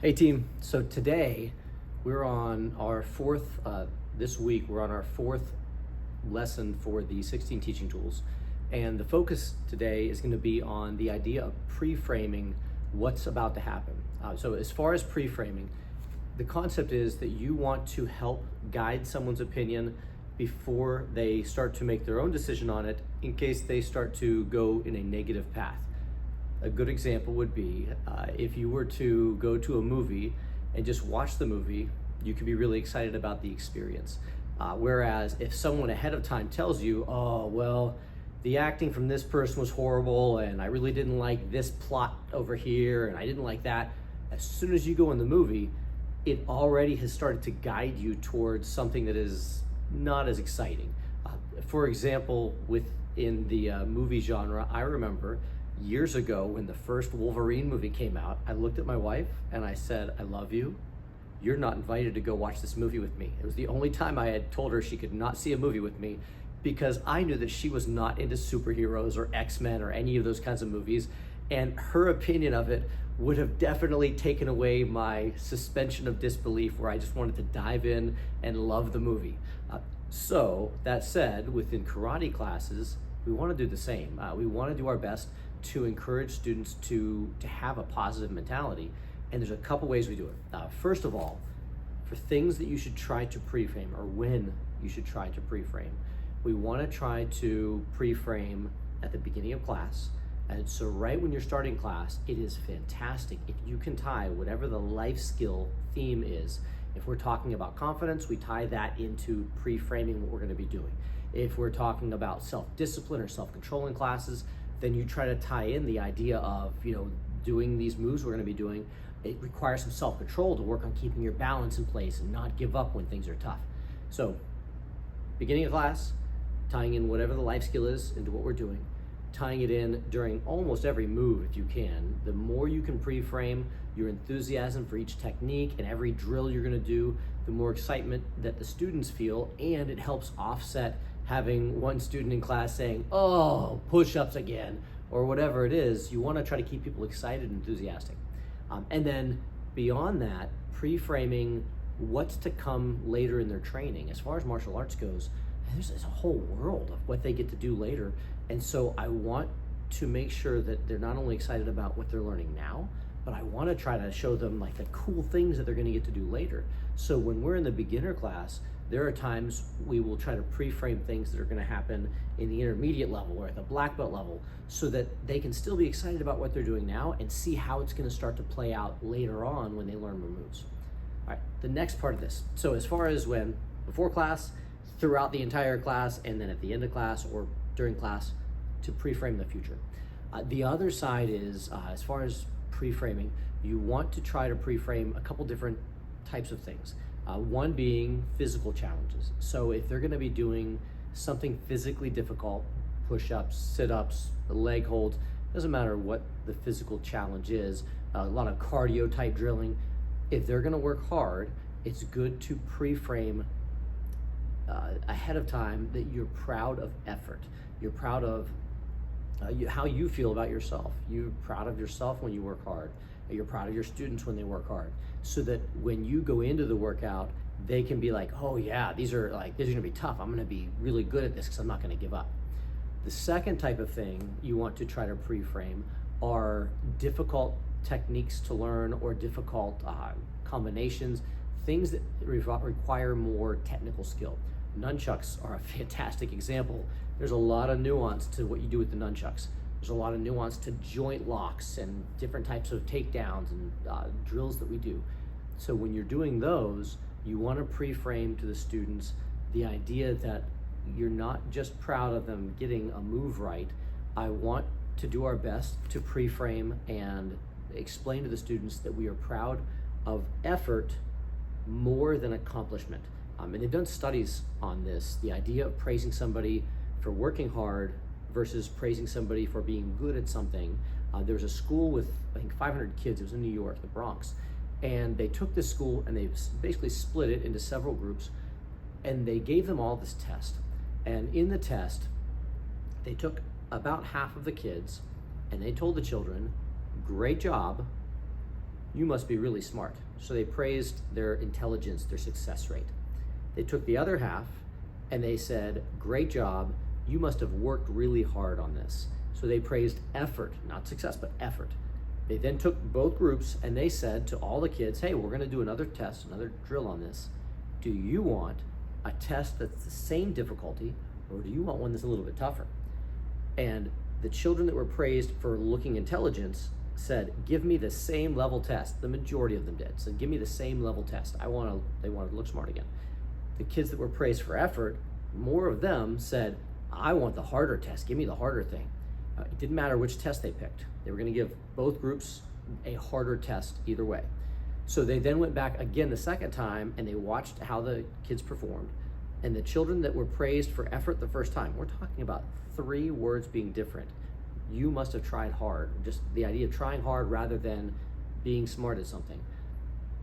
Hey team, so today we're on our this week we're on our fourth lesson for the 16 teaching tools. And the focus today is going to be on the idea of pre-framing what's about to happen. So as far as pre-framing, the concept is that you want to help guide someone's opinion before they start to make their own decision on it in case they start to go in a negative path. A good example would be if you were to go to a movie and just watch the movie, you could be really excited about the experience. Whereas if someone ahead of time tells you, oh, well, the acting from this person was horrible and I really didn't like this plot over here and I didn't like that, as soon as you go in the movie, it already has started to guide you towards something that is not as exciting. For example, within the movie genre, I remember years ago when the first Wolverine movie came out, I looked at my wife and I said, I love you. You're not invited to go watch this movie with me. It was the only time I had told her she could not see a movie with me because I knew that she was not into superheroes or X-Men or any of those kinds of movies. And her opinion of it would have definitely taken away my suspension of disbelief where I just wanted to dive in and love the movie. So that said, within karate classes, we want to do the same. We want to do our best to encourage students to have a positive mentality. And there's a couple ways we do it. First of all, for things that you should try to pre-frame or when you should try to pre-frame, we want to try to pre-frame at the beginning of class. And so right when you're starting class, it is fantastic if you can tie whatever the life skill theme is. If we're talking about confidence, we tie that into pre-framing what we're going to be doing. If we're talking about self-discipline or self-control in classes, then you try to tie in the idea of, doing these moves we're going to be doing. It requires some self-control to work on keeping your balance in place and not give up when things are tough. So, beginning of class, tying in whatever the life skill is into what we're doing, tying it in during almost every move if you can. The more you can pre-frame your enthusiasm for each technique and every drill you're going to do, the more excitement that the students feel, and it helps offset having one student in class saying, oh, push-ups again, or whatever it is. You want to try to keep people excited and enthusiastic. And then beyond that, pre-framing what's to come later in their training. As far as martial arts goes, there's a whole world of what they get to do later. And so I want to make sure that they're not only excited about what they're learning now, but I want to try to show them like the cool things that they're going to get to do later. So when we're in the beginner class, there are times we will try to pre-frame things that are going to happen in the intermediate level or at the black belt level so that they can still be excited about what they're doing now and see how it's going to start to play out later on when they learn more moves. All right, the next part of this. So as far as when before class, throughout the entire class, and then at the end of class or during class to pre-frame the future. The other side is, as far as pre-framing, you want to try to pre-frame a couple different types of things. One being physical challenges. So if they're going to be doing something physically difficult, push-ups, sit-ups, leg holds, doesn't matter what the physical challenge is, a lot of cardio type drilling, if they're going to work hard, it's good to pre-frame ahead of time that you're proud of effort. You're proud of how you feel about yourself. You're proud of yourself when you work hard. You're proud of your students when they work hard, so that when you go into the workout, they can be like, oh yeah, these are gonna be tough. I'm gonna be really good at this because I'm not gonna give up. The second type of thing you want to try to pre-frame are difficult techniques to learn or difficult combinations, things that require more technical skill. Nunchucks are a fantastic example. There's a lot of nuance to what you do with the nunchucks. There's a lot of nuance to joint locks and different types of takedowns and drills that we do. So when you're doing those, you want to pre-frame to the students the idea that you're not just proud of them getting a move right. I want to do our best to pre-frame and explain to the students that we are proud of effort more than accomplishment. And they've done studies on this, the idea of praising somebody for working hard versus praising somebody for being good at something. There was a school with, I think, 500 kids. It was in New York, the Bronx. And they took this school and they basically split it into several groups, and they gave them all this test. And in the test, they took about half of the kids and they told the children, great job, you must be really smart. So they praised their intelligence, their success rate. They took the other half and they said, great job, you must have worked really hard on this. So they praised effort, not success, but effort. They then took both groups and they said to all the kids, hey, we're gonna do another test, another drill on this. Do you want a test that's the same difficulty, or do you want one that's a little bit tougher? And the children that were praised for looking intelligence said, give me the same level test. The majority of them did. So give me the same level test. They wanted to look smart again. The kids that were praised for effort, more of them said, I want the harder test. Give me the harder thing. It didn't matter which test they picked. They were going to give both groups a harder test either way. So they then went back again the second time and they watched how the kids performed. And the children that were praised for effort the first time, we're talking about 3 words being different. You must have tried hard. Just the idea of trying hard rather than being smart at something.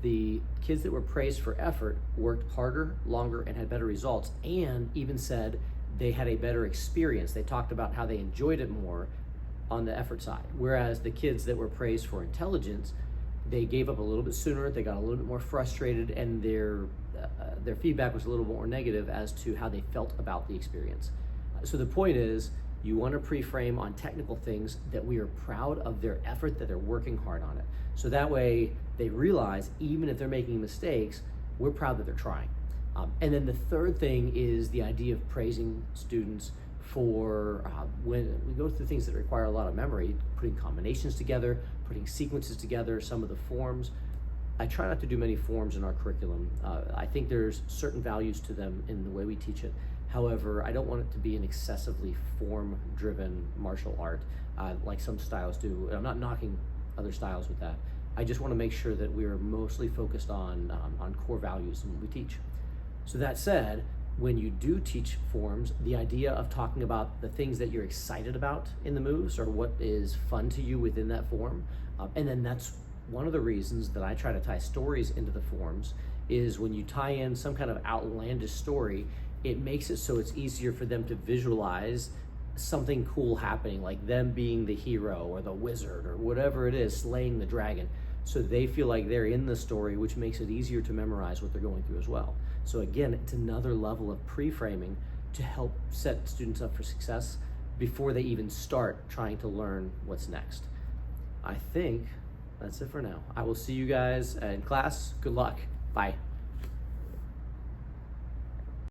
The kids that were praised for effort worked harder, longer, and had better results, and even said they had a better experience. They talked about how they enjoyed it more on the effort side. Whereas the kids that were praised for intelligence, they gave up a little bit sooner, they got a little bit more frustrated, and their feedback was a little more negative as to how they felt about the experience. So the point is, you want to pre-frame on technical things that we are proud of their effort, that they're working hard on it. So that way they realize even if they're making mistakes, we're proud that they're trying. And then the third thing is the idea of praising students for when we go through things that require a lot of memory, putting combinations together, putting sequences together, some of the forms. I try not to do many forms in our curriculum. I think there's certain values to them in the way we teach it. However, I don't want it to be an excessively form-driven martial art like some styles do. I'm not knocking other styles with that. I just want to make sure that we are mostly focused on core values in what we teach. So that said, when you do teach forms, the idea of talking about the things that you're excited about in the moves or what is fun to you within that form, and then that's one of the reasons that I try to tie stories into the forms is when you tie in some kind of outlandish story, it makes it so it's easier for them to visualize something cool happening, like them being the hero or the wizard or whatever it is, slaying the dragon. So they feel like they're in the story, which makes it easier to memorize what they're going through as well. So again, it's another level of pre-framing to help set students up for success before they even start trying to learn what's next. I think that's it for now. I will see you guys in class. Good luck. Bye.